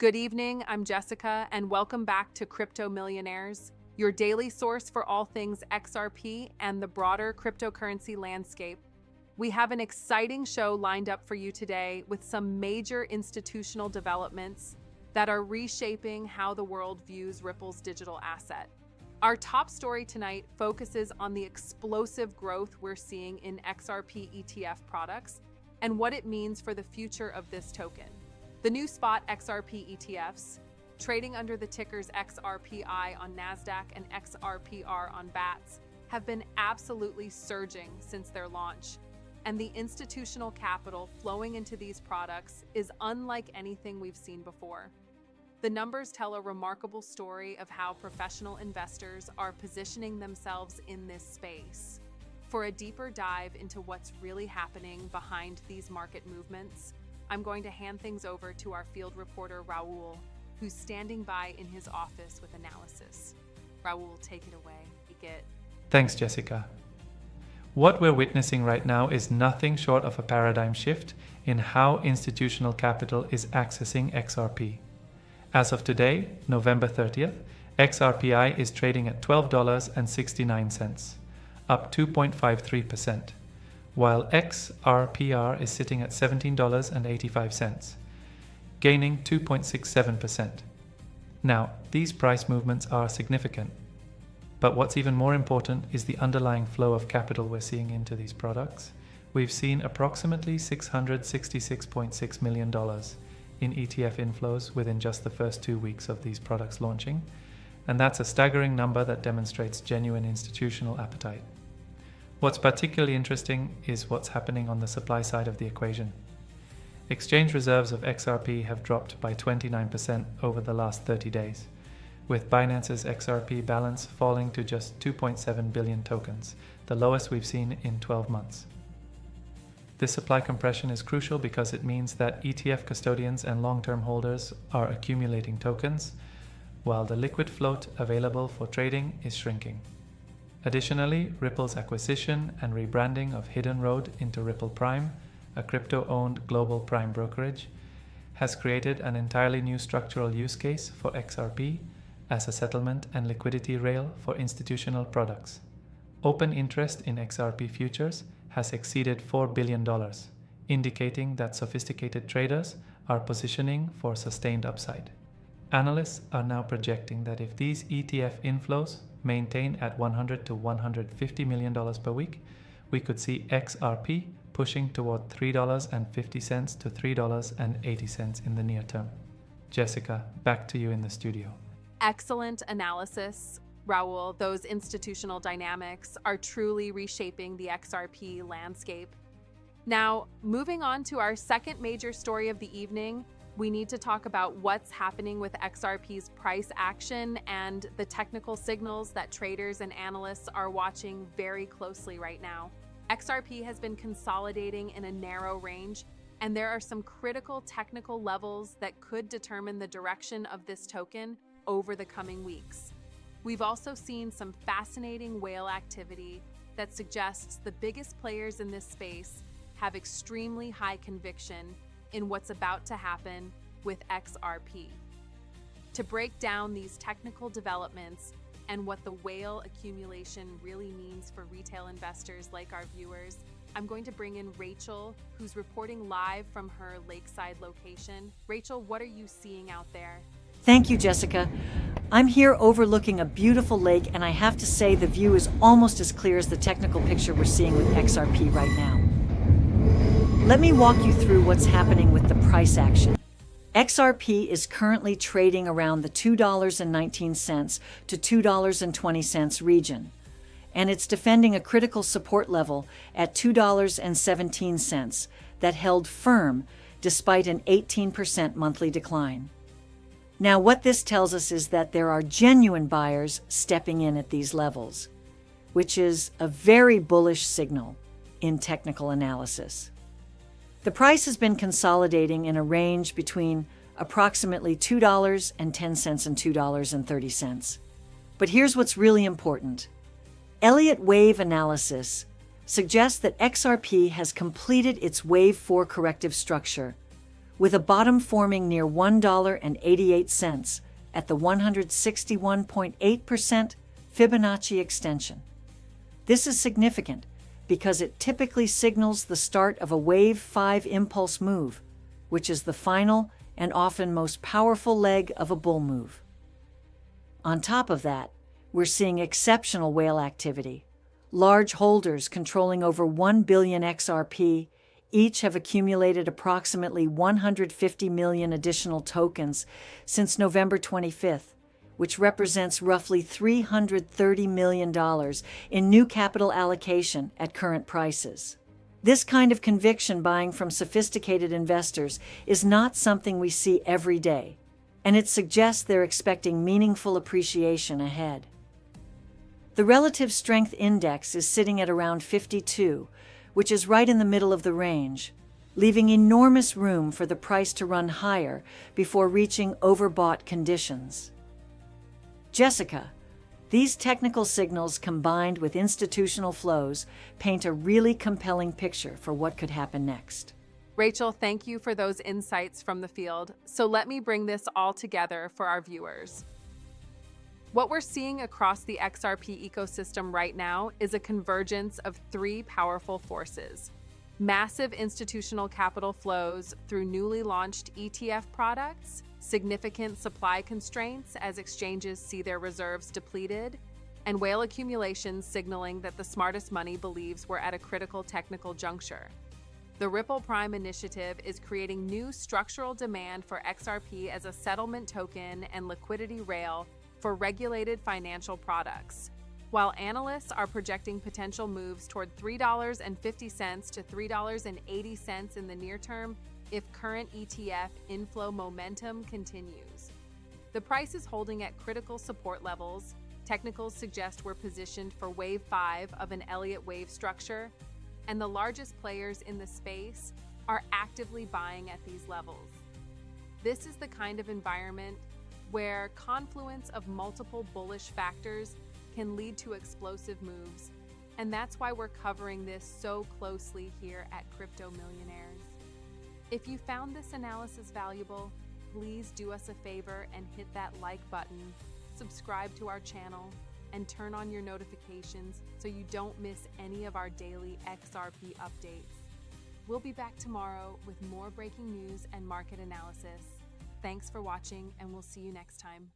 Good evening, I'm Jessica, and welcome back to Crypto Millionaires, your daily source for all things XRP and the broader cryptocurrency landscape. We have an exciting show lined up for you today with some major institutional developments that are reshaping how the world views Ripple's digital asset. Our top story tonight focuses on the explosive growth we're seeing in XRP ETF products and what it means for the future of this token. The new spot XRP ETFs, trading under the tickers XRPI on NASDAQ and XRPR on BATS, have been absolutely surging since their launch. And the institutional capital flowing into these products is unlike anything we've seen before. The numbers tell a remarkable story of how professional investors are positioning themselves in this space. For a deeper dive into what's really happening behind these market movements, I'm going to hand things over to our field reporter, Raul, who's standing by in his office with analysis. Raul, take it away. Thanks, Jessica. What we're witnessing right now is nothing short of a paradigm shift in how institutional capital is accessing XRP. As of today, November 30th, XRPI is trading at $12.69, up 2.53%. While XRPR is sitting at $17.85, gaining 2.67%. Now, these price movements are significant, but what's even more important is the underlying flow of capital we're seeing into these products. We've seen approximately $666.6 million in ETF inflows within just the first 2 weeks of these products launching, and that's a staggering number that demonstrates genuine institutional appetite. What's particularly interesting is what's happening on the supply side of the equation. Exchange reserves of XRP have dropped by 29% over the last 30 days, with Binance's XRP balance falling to just 2.7 billion tokens, the lowest we've seen in 12 months. This supply compression is crucial because it means that ETF custodians and long-term holders are accumulating tokens, while the liquid float available for trading is shrinking. Additionally, Ripple's acquisition and rebranding of Hidden Road into Ripple Prime, a crypto-owned global prime brokerage, has created an entirely new structural use case for XRP as a settlement and liquidity rail for institutional products. Open interest in XRP futures has exceeded $4 billion, indicating that sophisticated traders are positioning for sustained upside. Analysts are now projecting that if these ETF inflows maintain at $100 to $150 million per week, we could see XRP pushing toward $3.50 to $3.80 in the near term. Jessica, back to you in the studio. Excellent analysis, Raul. Those institutional dynamics are truly reshaping the XRP landscape. Now, moving on to our second major story of the evening, we need to talk about what's happening with XRP's price action and the technical signals that traders and analysts are watching very closely right now. XRP has been consolidating in a narrow range, and there are some critical technical levels that could determine the direction of this token over the coming weeks. We've also seen some fascinating whale activity that suggests the biggest players in this space have extremely high conviction in what's about to happen with XRP. To break down these technical developments and what the whale accumulation really means for retail investors like our viewers, I'm going to bring in Rachel, who's reporting live from her lakeside location. Rachel, what are you seeing out there? Thank you, Jessica. I'm here overlooking a beautiful lake, and I have to say the view is almost as clear as the technical picture we're seeing with XRP right now. Let me walk you through what's happening with the price action. XRP is currently trading around the $2.19 to $2.20 region, and it's defending a critical support level at $2.17 that held firm despite an 18% monthly decline. Now, what this tells us is that there are genuine buyers stepping in at these levels, which is a very bullish signal in technical analysis. The price has been consolidating in a range between approximately $2.10 and $2.30. But here's what's really important. Elliott wave analysis suggests that XRP has completed its wave 4 corrective structure, with a bottom forming near $1.88 at the 161.8% Fibonacci extension. This is significant because it typically signals the start of a Wave 5 impulse move, which is the final and often most powerful leg of a bull move. On top of that, we're seeing exceptional whale activity. Large holders controlling over 1 billion XRP each have accumulated approximately 150 million additional tokens since November 25th, which represents roughly $330 million in new capital allocation at current prices. This kind of conviction buying from sophisticated investors is not something we see every day, and it suggests they're expecting meaningful appreciation ahead. The relative strength index is sitting at around 52, which is right in the middle of the range, leaving enormous room for the price to run higher before reaching overbought conditions. Jessica, these technical signals combined with institutional flows paint a really compelling picture for what could happen next. Rachel, thank you for those insights from the field. So let me bring this all together for our viewers. What we're seeing across the XRP ecosystem right now is a convergence of three powerful forces: massive institutional capital flows through newly launched ETF products, significant supply constraints as exchanges see their reserves depleted, and whale accumulation signaling that the smartest money believes we're at a critical technical juncture. The Ripple Prime initiative is creating new structural demand for XRP as a settlement token and liquidity rail for regulated financial products, while analysts are projecting potential moves toward $3.50 to $3.80 in the near term if current ETF inflow momentum continues. The price is holding at critical support levels. Technicals suggest we're positioned for Wave 5 of an Elliott wave structure, and the largest players in the space are actively buying at these levels. This is the kind of environment where confluence of multiple bullish factors can lead to explosive moves, and that's why we're covering this so closely here at Crypto Millionaires. If you found this analysis valuable, please do us a favor and hit that like button, subscribe to our channel, and turn on your notifications so you don't miss any of our daily XRP updates. We'll be back tomorrow with more breaking news and market analysis. Thanks for watching, and we'll see you next time.